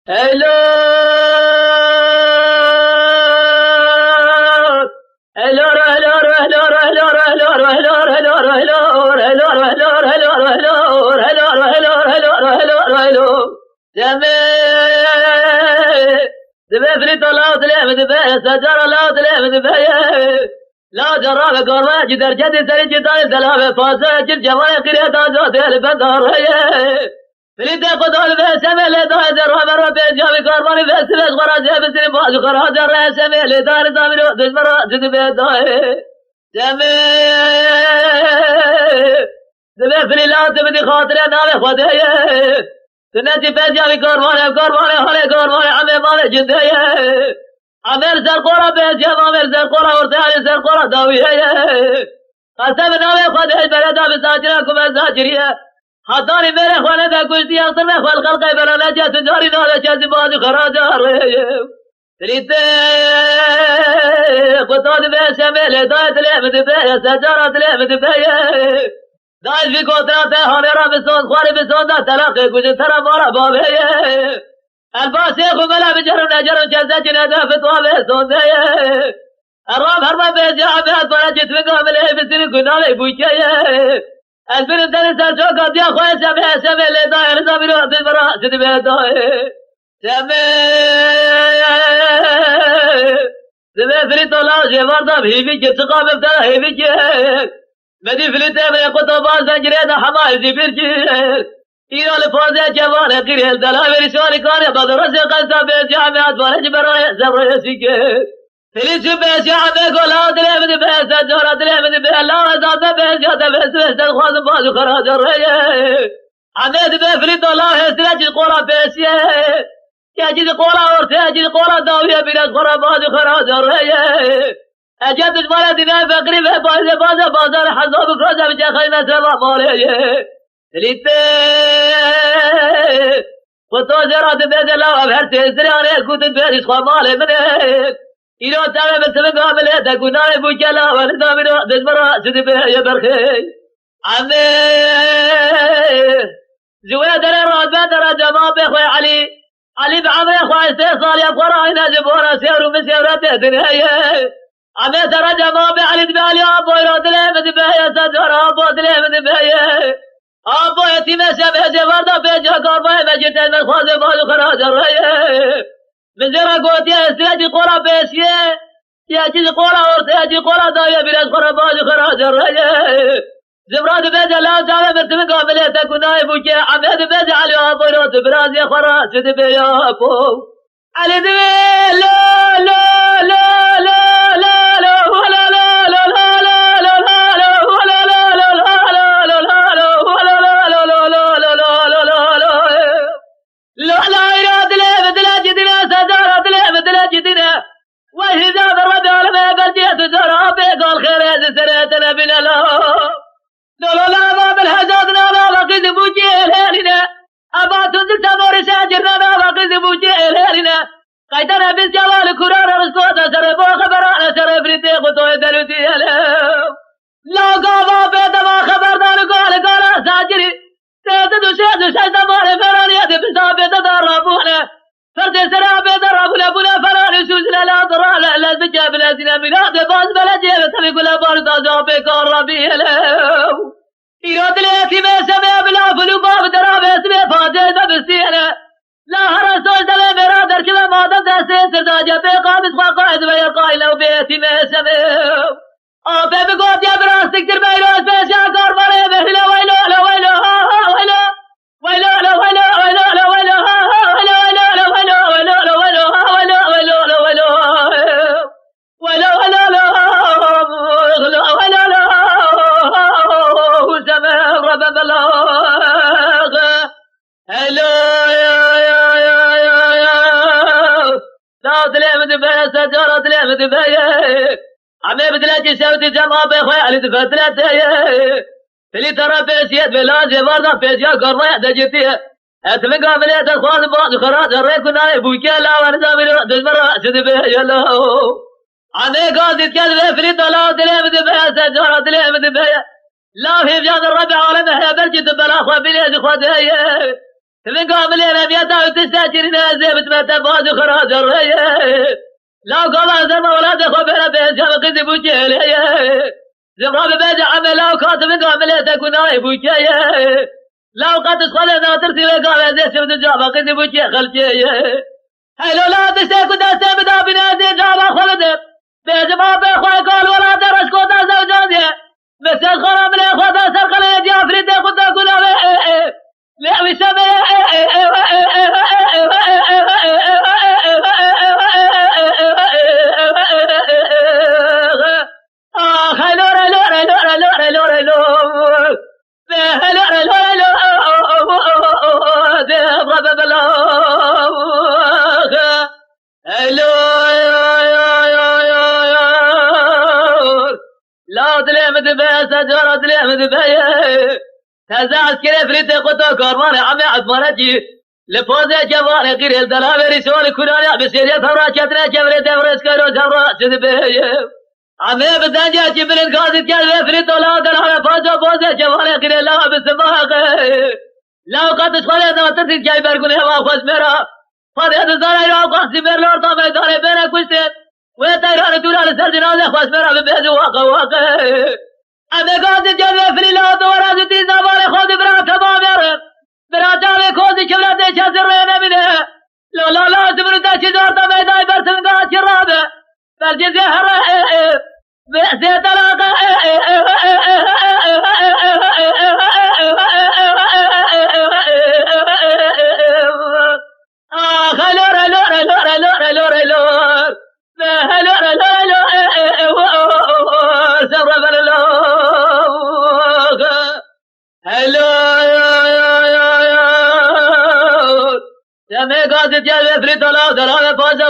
هلو هلو هلو هلو هلو هلو هلو هلو هلو هلو هلو هلو هلو دبي فريت الله دلهم دبي سجار الله دلهم دبي لا جرى بقربة جدر جدي سري جدار دلهم فاسة جل جمال قرية تاجات البندر فريت قدال بسمة لدار درهم ربي جامي قربان بسمة خراج بسمة باج خراج رسمة لدار دامي دشمرا جدبي داي دبي فري لا تبدي خاطر نام خدايا تنتي بجامي قربان هالي قربان عمي مال جدايا عمر زرقورة بجام عمر زرقورة ورسالي زرقورة داوية قسم نام خدايا بلدا بساجركم الزاجرية حضاري میرے خوانے دا کچھ دیا اکتر میں خلق خلقی برانا جا تجاری نالا چاہتی بازو خراجا رہے تریتے قطاد بے شمیلے دائت لیمد بے سجارت لیمد بے دائت بھی کوتنا تیہانے را بسون خواری بسون دا تلاقی کچھ ترہ مارا بابے الباسی خملا بجرم نجرم چلتا چنے دا فتوہ بے سون دے ارام حرمہ بے جہاں بے اتوانا جتوے کاملے بسیری کنالے بوچے البنت تنسى شوكت يا خويا سمي اللي داير سمي روح بالبراء تدبي داير سمي فريت الله شفرطة بهيبك تقام ابتلا هيبك مدي فريتة من قطبان سنجرينا حمايل زبيرك إذا لفوزي جوان قريل دلابي رسولي كان بدرس قلتا بالجامعات بارج براء زبر يسيك فليس بيس يا عمي قول لا دلي من بيس الجورة دلي من بيس لا وزاد بيس جاد بيس بيس الخواز بازو خراج الرئي عمي دبي فريد الله يسرج القرى بيس يجد قرى ورثي يجد قرى داوية بيس قرى بازو خراج الرئي أجد البلد دماء فقري في بازار حزاب كروزة بجا خيمة سبا مالي دليتي قطو جرات بيس الله وبهرتي سرياني كنت بيس خواه مالي منك إلى تعالى بسمك عملية كناي بوجلا ولدا من دجبرا جدبه يا برخي عمي زويد الراد بدر جماعة بخوي علي بعمري خوي استيصال يا قراينا جبورا سيروا من سيرته دنيا عمي ترى جماعة علي دبالي أبو يراد لي مدبه يا سجارة أبو دلي مدبه أبو يتيم شبه جبردا بيجا قربه مجد المخواز بالو خراج الرأي من زرا قوتي استياجي قرى بيسيه ياجي قرى ورث ياجي قرى دايا بلاش قرى باجي خراج الرجال زبراد بيجا لا تعالى مرتبك عمليتك ونايب وجه عمد بيجا علي وابيروت براز يا خراج دبي يا ابو علي دبي لا لا لا لا لا لا ولا لا لا لا لا لا لا ولا لا لا لا لا لا ولا لا لا لا لا لا لا لا لا لا إراد له بدلا جدنا سجارة له بدلا جدنا وهذا الرب على ما بلجيت جرابي قال خير يا سريتنا بنا لا ما بالهجادنا لا قد بوجي لنا أبا تنزل تمر ساجرنا لا قد بوجي لنا قيدنا بالجوال كرار رسوت سربو خبرانا سرب ريتي قطوي دلوتي لا قابا بيت ما خبرنا قال ساجري تهدد شهد مالي فراني هدف سابي تدربونا فرد سرابي دربونا بنا فراني سوزنا لا ضرا لا بجاب لازنا من هذا باز بلا جيبة تبقى لا بارد جابي كاربي لو إيراد ليتي بسمي بلا فلو باب درابي اسمي فاجي بستينا لا هرسول دمي مرا دركبه مادم دسي سرداجة بقابس خواقائد ويا قايلو بيتي بسمي آبه بقوت يا براستك تربي روز بيشا كارباني بهلا ويلو عمي بدلاجي سوتي جماعة بخوي علي دفتلاتي اللي ترى بيسيت بلاجي برضه بيجا قرية دجتي اتمنى عملية الخواص بعض خراج الريكونا يبوكي لا ونزامي دجبرا جدبه يلو عمي قاضي تكذبه فريد الله دليم دبه سجارة دليم دبه لا في بجاد الربع عالمه يا برجي دبلا اخوة بليد خديه من قابل أنا بيتا وتستأجر نازل بتمتى باز وخراج الريه لا قابل زرما ولا دخل بين بيجا وقد بوجيه زمرا بيجا عمل لا كاتب قابل تكون نائب وجيه لا قد تخلي ناطر سوى قابل زي سود الجابا قد بوجيه خلجيه هلو لا تستيقظ دسته بدا بنازل جابا خلده بيجا ما بيخوي قال ولا درش كوتا زوجانيه مثل خرام الإخوة سرقل يجافري تاخد تاكل لا وسمي لا تلمد بيا سجارة تلمد بيا تزاز كيف ريت قطع كارمان عمي عدمانتي لفوزة جواني غير الدلابة رسول كراني بسيرية ثورة كتنا كبري تفرس كيرو جورا سيد بيا عمي بدنجا جبرين قاضي كالوي فريت ولا دلابة فوزة جواني غير الله بسماغ لا قد تخلي ناطر تجاي برقوني واخوز ميرا فاضي هدزاري راو قاسي مير لورتا ميداني بينا كشتين ويتايران تولان سر جنازة خواس ميرا ببيزو واقع أنا قاعد جلوه في الله دورا زدي زبان خود برا تمام يارم برا جاوه خود شبلا ديشا سرين منه لا زبرتا شجار تا ميداي برسن قاعد شرابه برجزي هره بأسي طلاقه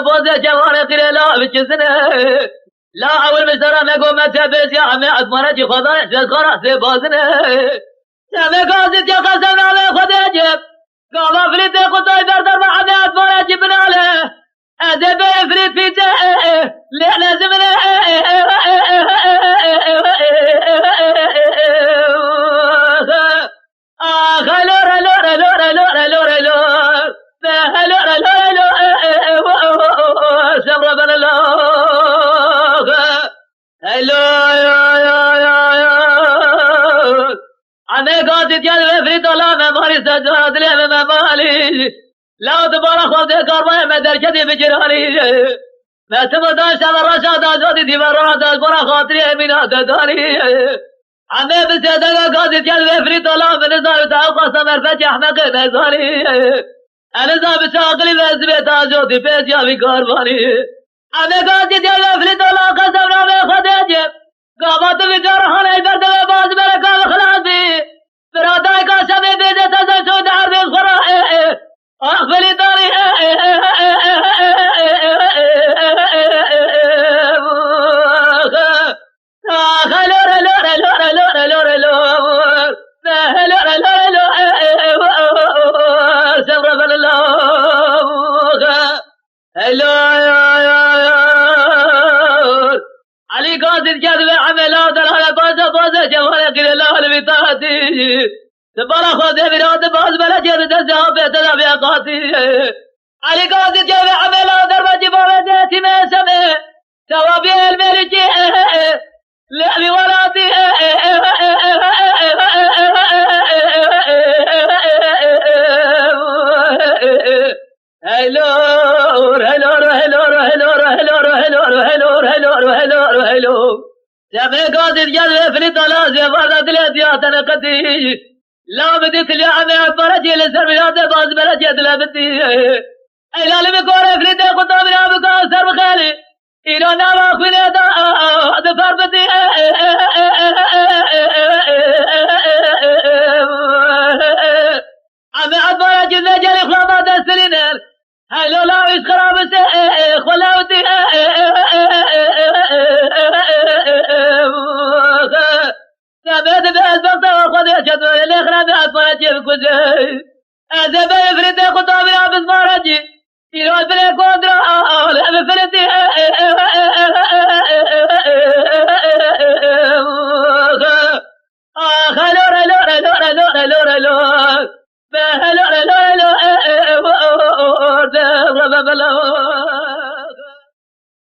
بوزة جواني قري لا بجزنه لا أول مسترى مقو متبس يا عمي عدمانتي خضايا جزخرة في بازنه سامي قاصد يا قسمنا من خد يجب قام فريد قطاي بردر مع عمي عدمانتي بناله أدب فريد في جاء لحنا زمنه لا تبارك خود كارما مدر كدي بجراني ما تمداش على الرشاد أجودي دي برات برا خاطري من أداني عمي بسيدك قاضي تجلب فري طلاب نزار تعقى سمر فتح أحمق نزاري أنا زاب شاقلي بسبيت أجودي بيت يا بكارباني عمي قاضي تجلب فري طلاب قسمنا بخديجب قابات بجرحان البرد وباز بركة وخلاصي براتاي كاسمي بيزي تزل شود عرض الخراء أخبري داري علي قاصد كذب عملات على بازة جوالك لله البطاقة تبارا خود براد باز بلا جد تزاب تزاب يا قاضي علي قاضي جاب عملا درب جبال ذاتي ما سمع ثوابي الملك لأبي ولادي هلو سامي قاضي جاب في طلاز يا فرد الاتيات انا قدي لا بديت لي عمي برجي لسربيات باز برجي دلبتي اي لا لي كور فريد قطا بلا بكا سر بخالي إلى نما خلي دا فربتي عمي برجي نجري خلابات السلينر هاي لو لا يسخراب خلاوتي سبت بأسبقت وخذ يشد الإخراب أطفالتي بكجي أزب يفرد خطاب العبد مارجي إلو الفرق قدرة العب فرتي خلور لور لور لور لور لور لور لور ببلو